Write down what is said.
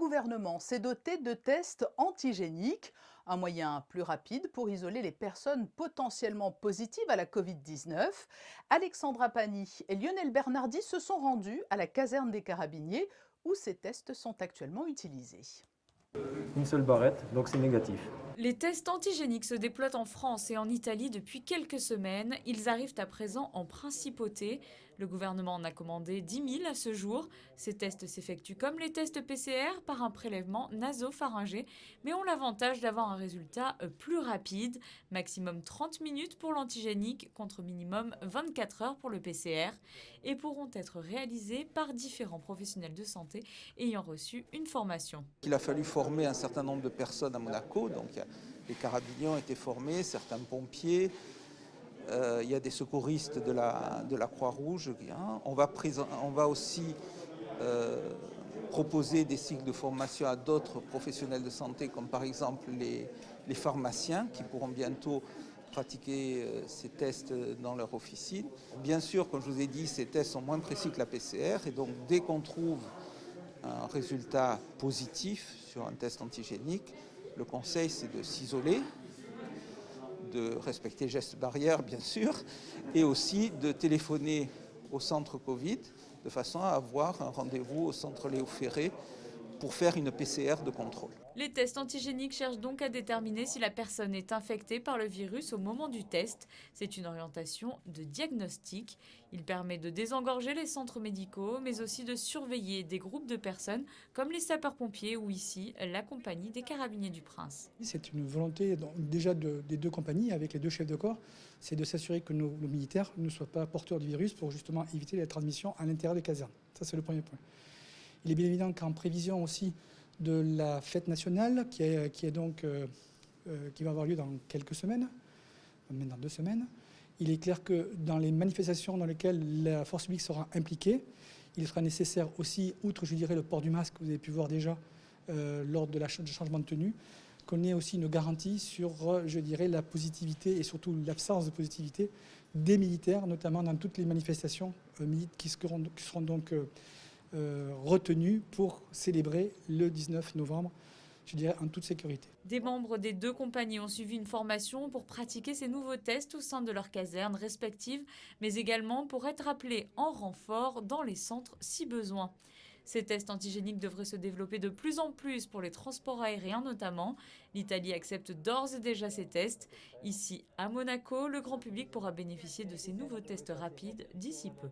gouvernement s'est doté de tests antigéniques, un moyen plus rapide pour isoler les personnes potentiellement positives à la Covid-19. Alexandra Pani et Lionel Bernardi se sont rendus à la caserne des Carabiniers où ces tests sont actuellement utilisés. Une seule barrette, donc c'est négatif. Les tests antigéniques se déploient en France et en Italie depuis quelques semaines. Ils arrivent à présent en principauté. Le gouvernement en a commandé 10 000 à ce jour. Ces tests s'effectuent comme les tests PCR par un prélèvement nasopharyngé, mais ont l'avantage d'avoir un résultat plus rapide, maximum 30 minutes pour l'antigénique contre minimum 24 heures pour le PCR, et pourront être réalisés par différents professionnels de santé ayant reçu une formation. Il a fallu former un certain nombre de personnes à Monaco, donc les carabiniers ont été formés, certains pompiers, il y a des secouristes de la Croix-Rouge. On va aussi proposer des cycles de formation à d'autres professionnels de santé, comme par exemple les pharmaciens, qui pourront bientôt pratiquer ces tests dans leur officine. Bien sûr, comme je vous ai dit, ces tests sont moins précis que la PCR, et donc dès qu'on trouve un résultat positif sur un test antigénique, le conseil c'est de s'isoler, de respecter les gestes barrières bien sûr, et aussi de téléphoner au centre Covid de façon à avoir un rendez-vous au centre Léo Ferré pour faire une PCR de contrôle. Les tests antigéniques cherchent donc à déterminer si la personne est infectée par le virus au moment du test. C'est une orientation de diagnostic. Il permet de désengorger les centres médicaux, mais aussi de surveiller des groupes de personnes comme les sapeurs-pompiers ou ici la compagnie des Carabiniers du Prince. C'est une volonté déjà des deux compagnies, avec les deux chefs de corps, c'est de s'assurer que nos militaires ne soient pas porteurs du virus pour justement éviter la transmission à l'intérieur des casernes. Ça, c'est le premier point. Il est bien évident qu'en prévision aussi de la fête nationale qui va avoir lieu dans quelques semaines, maintenant 2 semaines, il est clair que dans les manifestations dans lesquelles la force publique sera impliquée, il sera nécessaire aussi, outre je dirais le port du masque que vous avez pu voir déjà lors du changement de tenue, qu'on ait aussi une garantie sur je dirais la positivité et surtout l'absence de positivité des militaires, notamment dans toutes les manifestations qui seront donc retenus pour célébrer le 19 novembre, je dirais, en toute sécurité. Des membres des deux compagnies ont suivi une formation pour pratiquer ces nouveaux tests au sein de leurs casernes respectives, mais également pour être appelés en renfort dans les centres si besoin. Ces tests antigéniques devraient se développer de plus en plus pour les transports aériens notamment. L'Italie accepte d'ores et déjà ces tests. Ici, à Monaco, le grand public pourra bénéficier de ces nouveaux tests rapides d'ici peu.